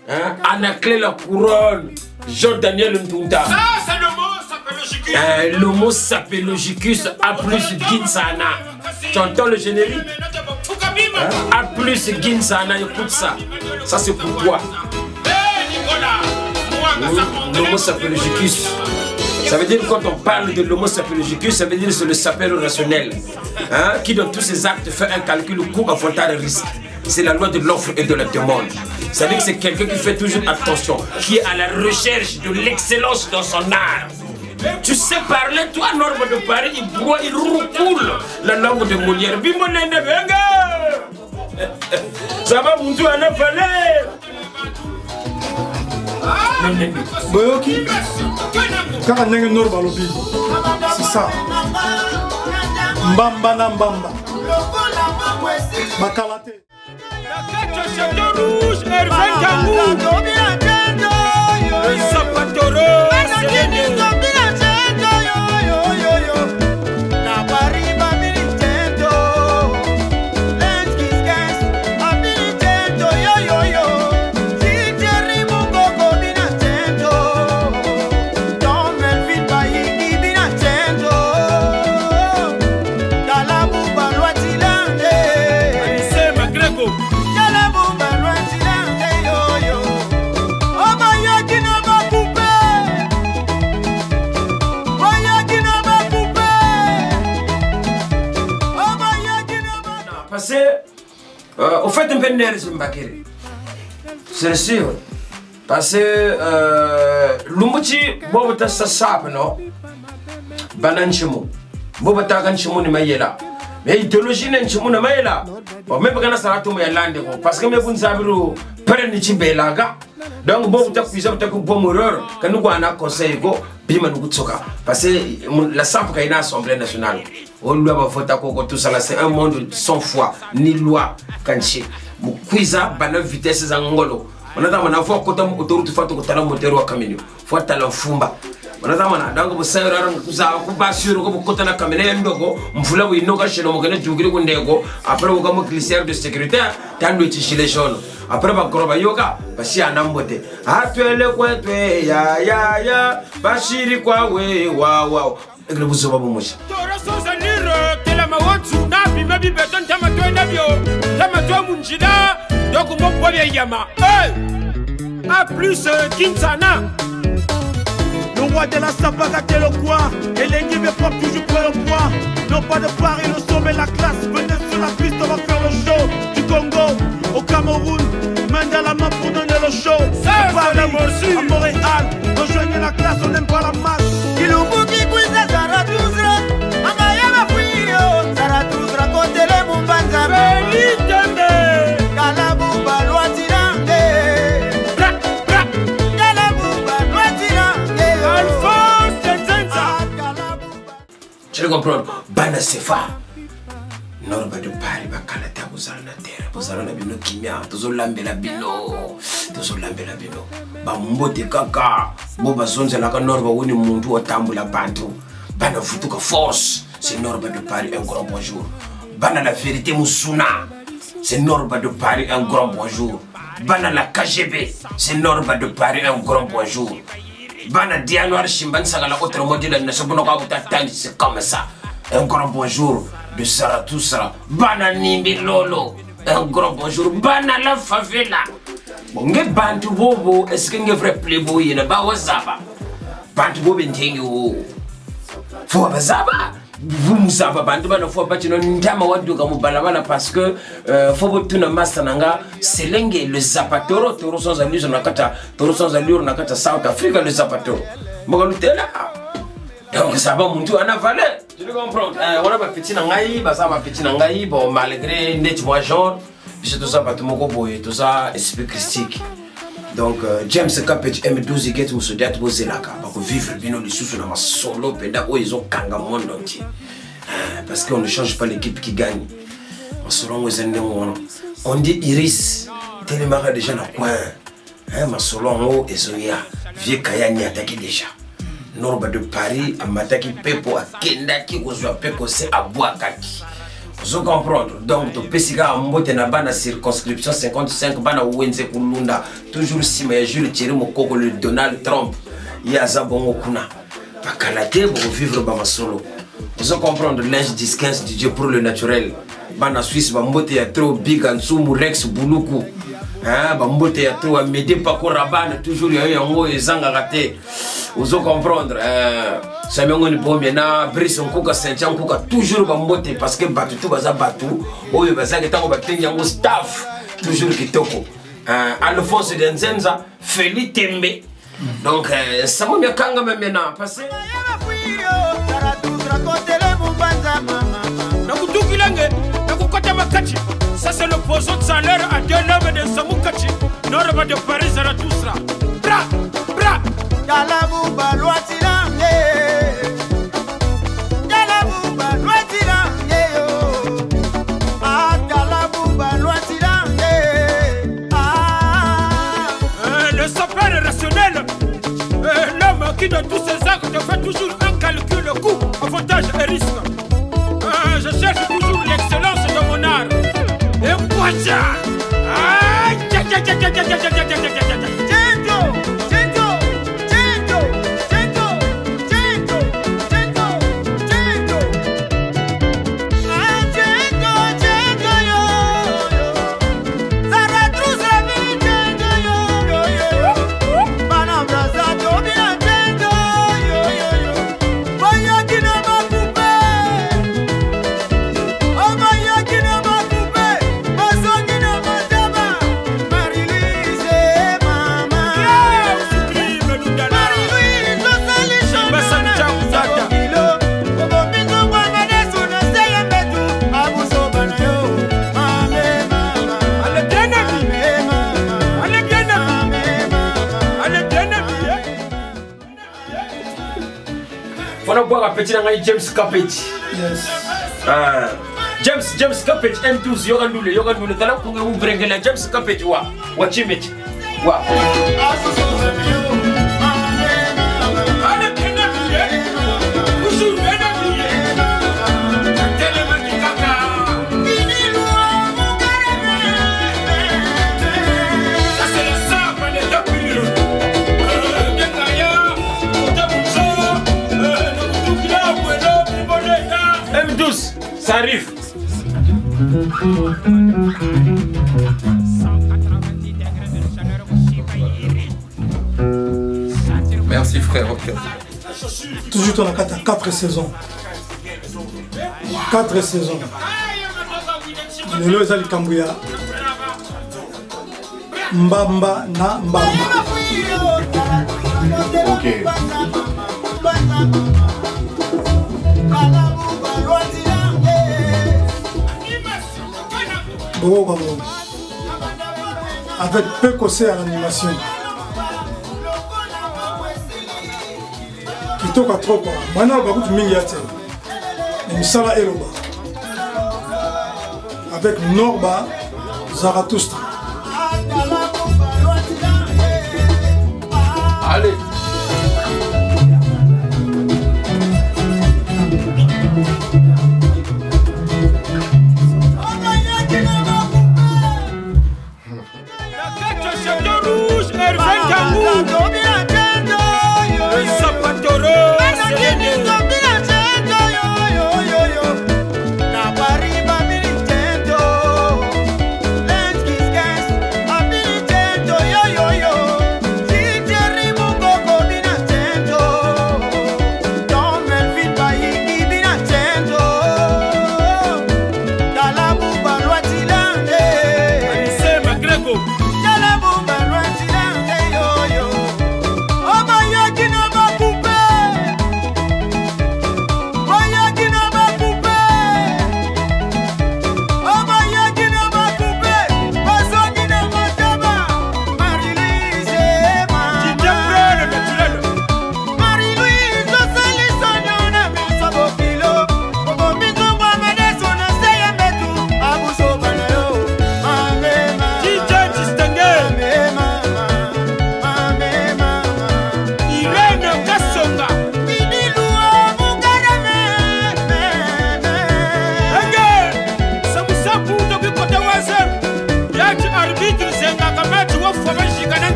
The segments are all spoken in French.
Hein? Anaclé la couronne. Jean-Daniel Ntunta. Ça, c'est le mot sapélogicus. Le mot sapélogicus A plus Ginsana. Tu entends le générique? Hein? A plus Ginsana, écoute ça. Ça c'est pour toi. L'homo sapélogicus. Ça veut dire quand on parle de l'homo sapélogicus, ça veut dire c'est le sapélo rationnel, hein, qui dans tous ses actes fait un calcul coût avantage risque. C'est la loi de l'offre et de la demande. Ça veut dire que c'est quelqu'un qui fait toujours attention, qui est à la recherche de l'excellence dans son art. Tu sais parler, toi, Norbe de Paris, il broie, il roucoule la langue de Molière. Ça va, mon Dieu, en avaler. Boyoki, quand on est Norbe à l'objet, c'est ça. Mbamba na mbamba. Bakalate. Château rouge, Hervé Kangou. Le Zapatoro, au fait un peu nerveux Mbakiri. C'est sûr. Parce que l'umuti bobata sasap non bananchimo bobata ganchimo ni mayela mais idéologie n'enchimo na mayela bon même quand ça rato mais lande parce que me kun sabiru pere ni chimbelaga donc bobata kuisa bata ku bomoreur quand nous ana conseil go bima nous tsoka parce que la SAP kaina assemblée nationale on doit va voter ko tout ça là c'est un monde sans foi ni loi kanchi mu kuisa bana vitesse za ngolo on a mana fo kota mu autoroute fatu kotala moteur wa camion fo tala fumba on a mana donc bu sayra za ku basiro ko kota na camion ndoko mfula bu inoka shelo mo kana jugiri ko ndego après ko mo glissière de sécurité tando ti gilet jaune après ba koroba yoga basi anambote atwele kwetwe ya bashiri kwa we wa egle bu zoba bu moshi tora so zaniro tela mawotsu na bima bi beton tama to nabio tama to munjida donc mon premier yama A plus Kinsana. Le roi de la Sapaga le quoi. Et les Nîmes prennent toujours pour le poids. Non pas de Paris, le sommet, la classe. Venez sur la piste, on va faire le show. Du Congo au Cameroun, main dans la main pour donner le show. Ça, Paris, à Montréal, rejoignez la classe, on n'aime pas la masse. Kilumbuki kuiza Zarathustra. Angayama fuyo Zarathustra kote le mumbanza. Belitende. Kalabuba loatirande. Tu comprends? Bana Sefa. Norba de Paris, Bakalata, vous allez la terre, vous allez la bino kimia, tous lambela bino, tous lambela bino. Bambote kaka, boba zonze la Norba wuni mundu wa tambula bantu. Bana futuka force, c'est Norba de Paris, un grand bonjour. Bana la vérité Moussuna, c'est Norba de Paris, un grand bonjour. Bana la KGB, c'est Norba de Paris, un grand bonjour. Bana Dianoir Chimban Sagala, autre modèle, ne se c'est comme ça. Un grand bonjour de Zarathustra. Bana Nimbi Lolo, un grand bonjour. Bana la favela. Bon, Bantu Bobo, est-ce qu'il y a un vrai playboy in a Bawazaba? Bantu Bobo Ntengu. Faut Bazaba. Vous moussaba bantu bana faut pas tino ndama wadu kamu balabala parce que faut tuna masananga selenge le zapatoro toro sans allure nakata toro sans allure nakata South Africa le zapatoro mogalutela donc ça va muntu ana valeur tu comprends on a pas petit nangai ba ça va petit nangai bon malgré net moi genre puis tout ça pas tout moko boy tout ça esprit christique. Donc James Capet M12 get musodia to zelaka bako vivre bino le sous na solo penda o ils ont kanga monde entier parce qu'on ne change pas l'équipe qui gagne on dit Iris Télémara déjà na coin ma solo en ezoya vieux kayani attaqué déjà Norba de Paris a mataki pepo a kenda ki kozwa pepo c'est à Boakaki Vous comprendre. Donc, tu peux si na circonscription 55 bana wenze kulunda toujours si mais Jules Thierry Mokoko le Donald Trump. Il y a Zabongo kuna. Bakalate pour vivre ba solo. Vous comprendre l'âge 10-15 DJ pour le naturel. Bana Suisse bambote ya trop big en sous Rex Buluku. Hein, bambote ya trop Amédée Paco Rabanne toujours ya yango ezanga raté. Vous comprendre Samuel ni bon maintenant Brice Nkuka Saint-Jean Nkuka toujours bambote parce que batu tout baza batu oyo baza ketango batengi yango staff toujours kitoko. Alphonse Denzenza Feli Tembe. Donc ça m'a bien kanga maintenant parce que ça c'est l'opposant de salaire à deux hommes de Samoukachi, Norba de Paris Zarathustra. Bra, bra, Galabouba, Loitilange, Galabouba, Loitilange, ah, Galabouba, Loitilange, ah. Le sapeur rationnel, l'homme qui de tous ses actes fait toujours un calcul, coût, avantage et risque. Je cherche toujours l'excellence de mon art. Et quoi ça? Aïe, petit James Capet. Yes. James Capet M12 Yogandoule tala kunga ubrengela James Capet wa chimeti wa ça arrive. Merci frère, ok. Toujours on a 4 saisons. 4 saisons. Le lot est Kambuya. Mbamba na Mbamba. Ok. Avec peu cossé à l'animation. Kitoko trop quoi. Maintenant on va mingi ate. Misala Eloba. Avec Norba Zarathustra. Allez.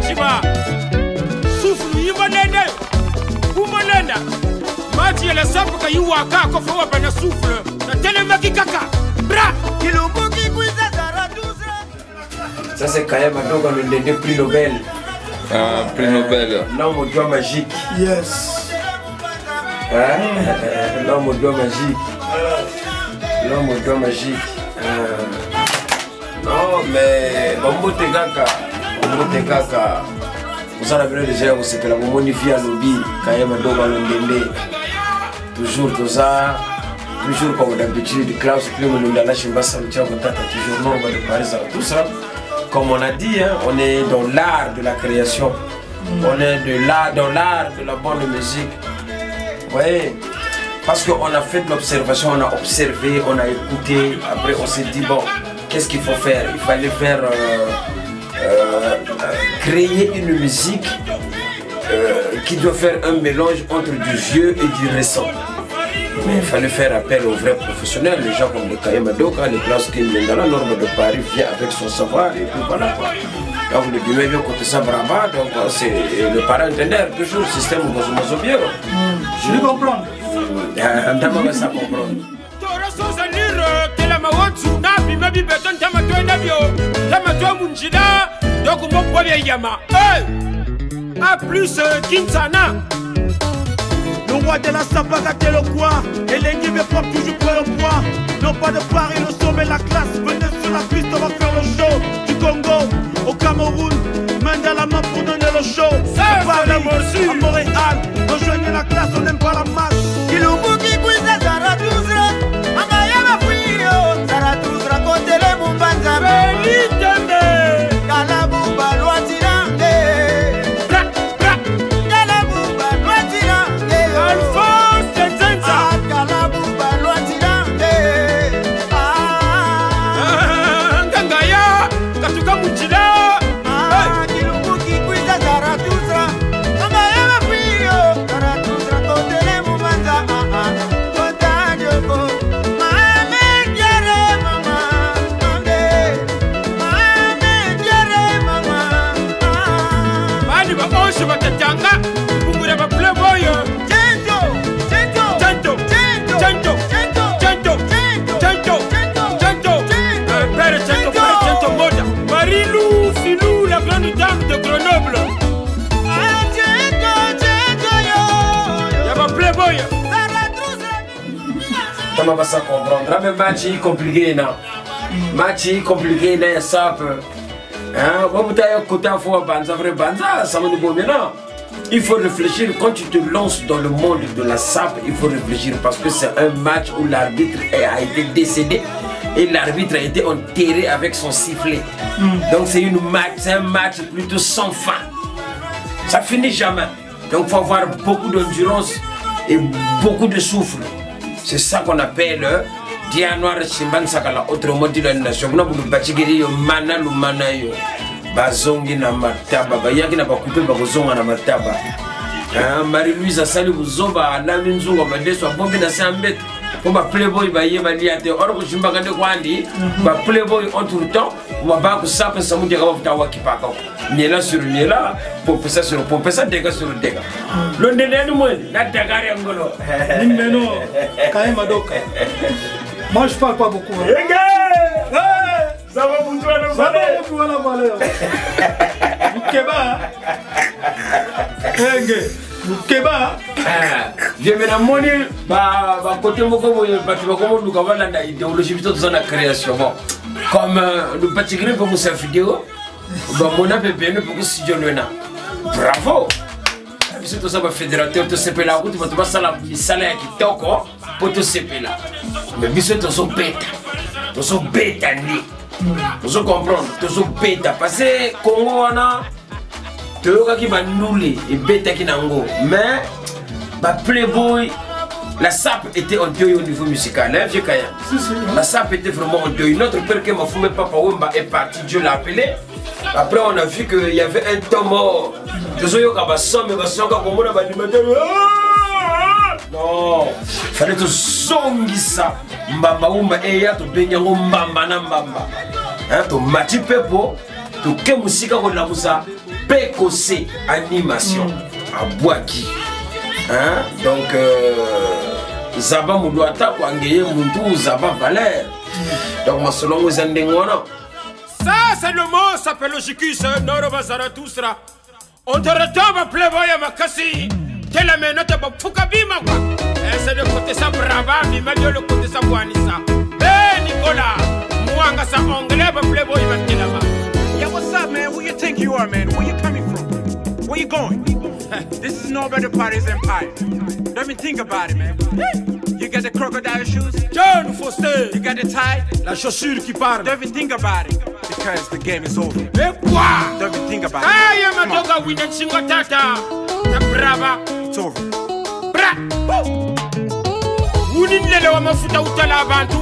chiba souffle yimonene umonenda mati la sapu ka yuwaka ko fo bana souffle na telemaki kaka bra Kilubuki kuiza Zarathustra. Ça c'est quand même donc le prix Nobel. Prix Nobel. L'homme au doigt magique. Yes. L'homme au doigt magique. L'homme au doigt magique. Non mais Bombo Tegaka. Vous en avez déjà où c'est que la monifie à lobby quand même donc toujours tout ça. Toujours comme d'habitude, Klaus Clément dans la Chimbassa, le toujours nombre de Paris, tout ça. Comme on a dit, hein, on est dans l'art de la création. On est dans l'art de la bonne musique. Vous voyez, parce qu'on a fait de l'observation, on a observé, on a écouté. Après, on s'est dit, bon, qu'est-ce qu'il faut faire? Il fallait faire créer une musique qui doit faire un mélange entre du vieux et du récent. Mais il fallait faire appel aux vrais professionnels, les gens comme le Kaye Madoka, les classes qui viennent dans la norme de Paris, vient avec son savoir et puis voilà quoi. Donc le Bimé vient côté ça brava, donc c'est le parent intendeur, toujours le système au bien. Je vais comprendre. D'abord ça comprendre. A plus Kinsana. Le roi de la Sabaga Telokwa et l'équipe est propre toujours pour le poids. Non pas de Paris, le sommet, la classe. Venez sur la piste, on va faire le show. Du Congo au Cameroun, main dans la main pour donner le show. Ça, Paris, c'est à Montréal, rejoignez la classe, on n'aime pas la masse. Kilubuki kuiza Zarathustra. Amaya mafuyo Zarathustra kotele mumbanza. Belitembe. Kalabu balwatirange. Kalabu balwatirange. Alphonse Tenzenza. Kalabu balwatirange. Ngangaya. Katuka Mutila. Kilubuki kuiza Zarathustra. Amaya mafuyo Zarathustra kotele mumbanza. Kotanyoko. Mame diare mama. Mame diare mama. Bani ba onse batatanga. Kungure ba playboy. Tento, tento, Tento. tento, Tento. tento, Tento. tento, Tento. Tento. Père Tento, Père Tento Moda. Marilou Filou, la grande dame de Grenoble. Ah, tento, tento, yo. Y'a ba playboy. Zarathustra. Comment va ça comprendre? Même match compliqué non. Match compliqué là ça peut. Hein, bon tu as côté à fois banza vrai banza ça me dit bon maintenant. Il faut réfléchir quand tu te lances dans le monde de la SAP, il faut réfléchir parce que c'est un match où l'arbitre a été décédé et l'arbitre a été enterré avec son sifflet. Donc c'est un match plutôt sans fin. Ça finit jamais. Donc il faut avoir beaucoup d'endurance et beaucoup de souffle. C'est ça qu'on appelle Dia Noir Chimban Sakala, autrement dit la nation. Nous avons bâti mana lumana yo. Bazongi na mataba, bayaki na bakupe bazonga na mataba. Marie-Louise asali buzoba alami nzungu madeso bombi na sambet. Pour ma playboy baye baliate or ko shimba kande kwandi ba playboy entre temps on va ko sapa samu de ga fta wakipaka miela sur miela popesa sur popesa dega sur dega lo ndene mo na dagare ngolo Nimeno, Kaye Madoka. Moi je parle pas beaucoup. Hein. Ça va vous jouer le Ça va beaucoup la valeur. Mukeba. Enge. Mukeba. Je me ramoni ba côté moko boye ba ko ndu ka wala na idéologie plutôt dans la création bon comme le petit gré pour sa vidéo ba mona bébé ne pour si jolena bravo c'est tout ça ba fédérateur to sepela route ba to ba sala misala ya kitoko pour to sepela mais biso to so beta ni to comprendre to so beta parce que Congo wana Toyoka qui va nouler et bête qui nango. Mais bah Playboy, la SAP était en deuil au niveau musical. Hein, vieux Kaya. La SAP était vraiment en deuil. Notre père qui m'a fumé Papa Wemba est parti, Dieu l'a appelé. Après on a vu qu'il y avait un temps mort. Non, fallait te zongisa. Mbamba Wemba et ya to benyango mbamba na mbamba. Hein, to mati pepo, to ke musika ko la musa. Pécosé animation à Boaki. Hein? Donc Zaba Moudouata pour Angeye Moudou Zaba Valère. Donc ma selon vous endengona. Ça c'est le mot s'appelle Jikis Noroba Zarathustra. On te retombe playboy à Makasi. Telle menote ba Fukabima quoi. C'est le côté ça brava, mais même le côté ça Wanisa. Eh Nicolas, Mwanga sa anglais ba playboy Mantelama. Yeah, what's up, man? Who you think you are, man? Where you coming from? Where you going? This is no better party's empire. Don't even think about it, man. You got the crocodile shoes? John Foster. You got the tie? La chaussure qui parle. Don't even think about it. Because the game is over. Et quoi? Don't even think about it. I am a dog winning Singotata. The brava. It's over. Bra! Uninele wa mafuta utala abantu.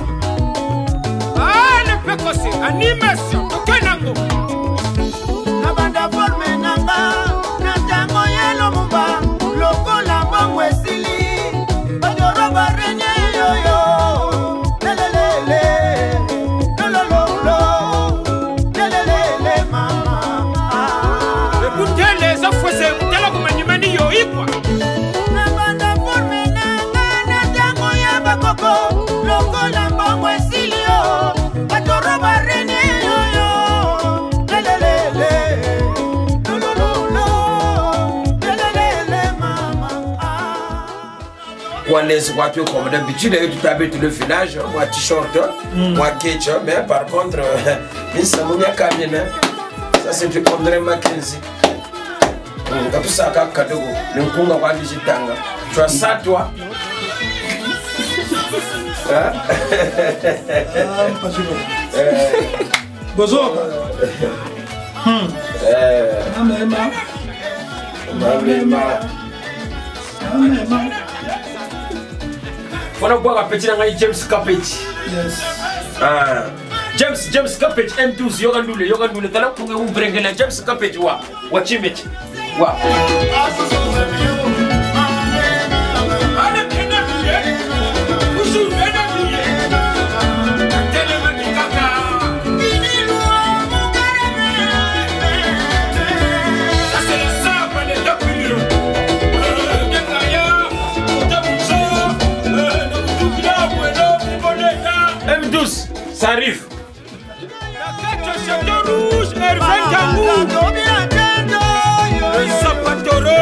Ah, le Pécosé, animation, Kenango. Nabanda forme nanga, natango yelo mumba, loko la bango esili, odoro barenye yo, lelelele, lolololo, lelelele mama. Le boutele, ça faut se boutele comme animani yo ikwa. Nabanda forme nanga, natango yaba koko, loko la bango esili yo, odoro barenye yo, lelelele. Les voitures comme d'habitude, tout habite le village, moi t-shirt, moi ketchup, mais par contre, ça c'est du André Mackenzie. Comme ça, cadeau, le Kunga va visiter. Tu as ça, toi? Bonjour. Voilà boire un petit James Capet. Yes. James Capet M12 Yogandoule tala pour vous bringuer la James Capet wa Chimit. Wa. M12, ça arrive. La tête château rouge, Hervé Dangou. Le sapatoro,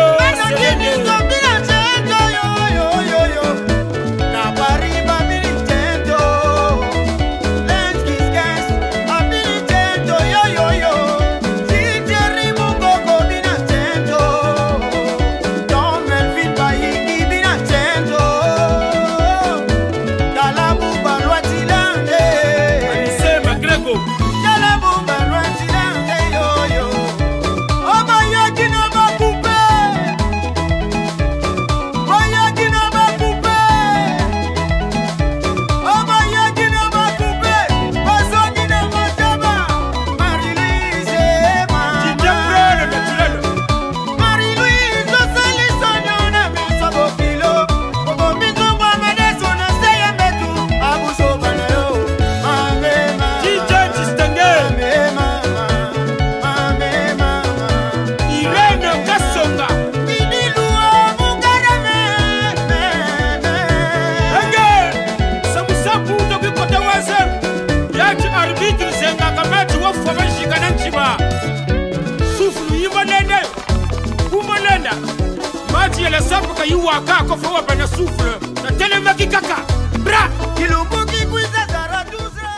le sapo ka yuwa ka ko fo bana souffle na telema ki kaka bra kilubu ki kuiza Zarathustra.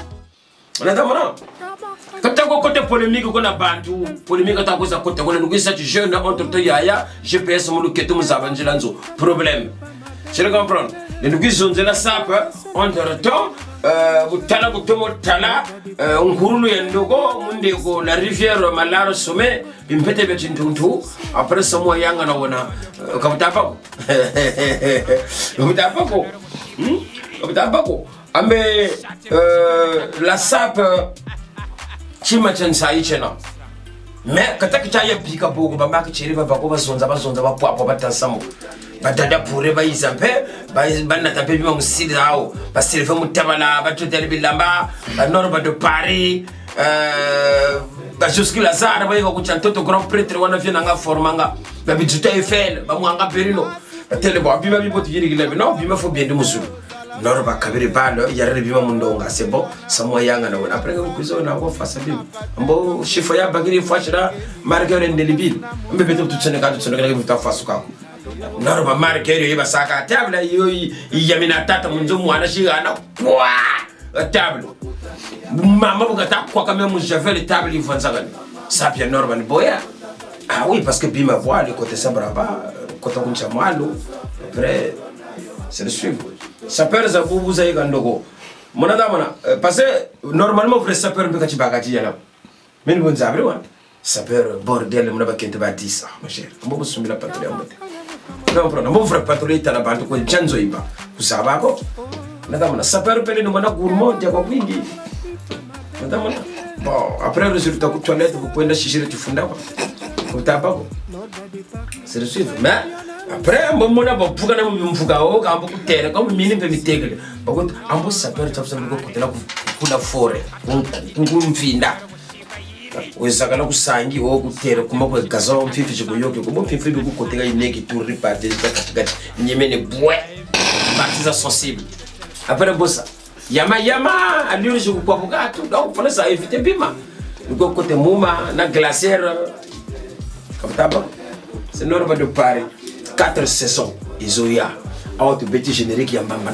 On attend maintenant. Quand tu as côté polémique, on a bantu polémique, tu as côté côté on a nous ça jeune entre toi yaya GPS mon que tout nous avangelanzo problème. Je le comprends. Les nous sont de la sape entre temps butala butomo tala ngurulu ya ndogo munde ko la rivière malaro sommet bimpete betintuntu après ce mois yanga na wona kabutapako kabutapako kabutapako ambe la sape chima chansa ichena mais kataki cha yapika boko bamaka chiriva bako bazonza bapwapo batasamu badada pure bayizampe bana tape bima musidi hao basilifa mutabala batotele bilamba banoro bado Paris Jusqu'à Lazare, il va y grand prêtre, on a vu un formanga, la bijuta Eiffel, Bamanga Perino, la télébois, Bima Bibotiviri, non, Bima faut bien de Moussou. Norba Kabiri Balo, il y a Rebima Mundonga, c'est bon, Samoyang, après on cuisine, on va face à lui. Un beau chifoya, Bagiri Fachra, Margaret Nelibil, on peut tout Sénégal, Sénégal, vous t'as face au cap. Norba Margaret, il va sac à table, il y a une tata, Munzo, Moanashi, à table. Maman, vous avez quoi quand même, j'avais les tables, ils vont s'arrêter. Ça vient Norman Boya. Ah oui, parce que Bima voit le côté Sabraba, côté Kunchamalo, après, c'est le suivre. Sapeur, ça vous avez gandogo. Mon adamana, parce que normalement, vous êtes sapeur, mais quand tu bagages, il y a là. Mais vous avez un sapeur, bordel, mon abac, tu vas 10 ans, ma chère. On va se mettre la patrouille en mode. Non, non, mon frère patrouille, tu as la bande, quoi, Janzoiba. Vous savez quoi? Madame, sapeur, pelle, nous m'en a gourmand, Diagobi. Madame, bon, après le résultat de toilette, vous pouvez la chicher, tu fondes. Vous t'as pas. C'est le suivre. Mais après, mon mon a beaucoup de fugao, quand beaucoup de terre, comme mini peut m'intégrer. Par contre, un beau sapeur, tu as besoin de côté là pour la forêt, pour une finda. Vous savez, vous savez, vous terre, comment vous gazon, fifi, je vous yoke, comment fifi, vous côté là, il n'est que tout reparti, il y a des bois, parties sensibles. Après, bossa. Yama, à lui, je vous crois pour gâteau, donc il fallait ça éviter Bima. Le côté Mouma, la glacière, comme tabac, c'est normal de Paris. 4 saisons, Isoya, out de petit générique, il y a Mbamba.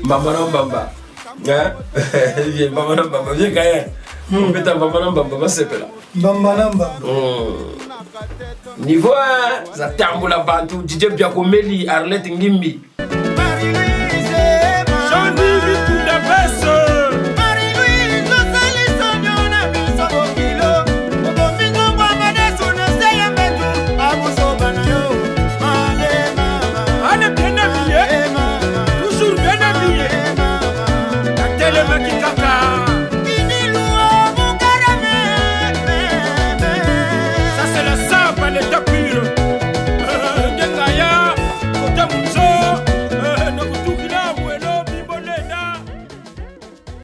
Mbamba. Viens, Mbamba, viens, Gaël. On peut t'en Mbamba, c'est là. Mbamba. Niveau, ça tamboula bantou, Didier Biakomeli, Arlette Ngimbi. Jean-Louis Koundabès.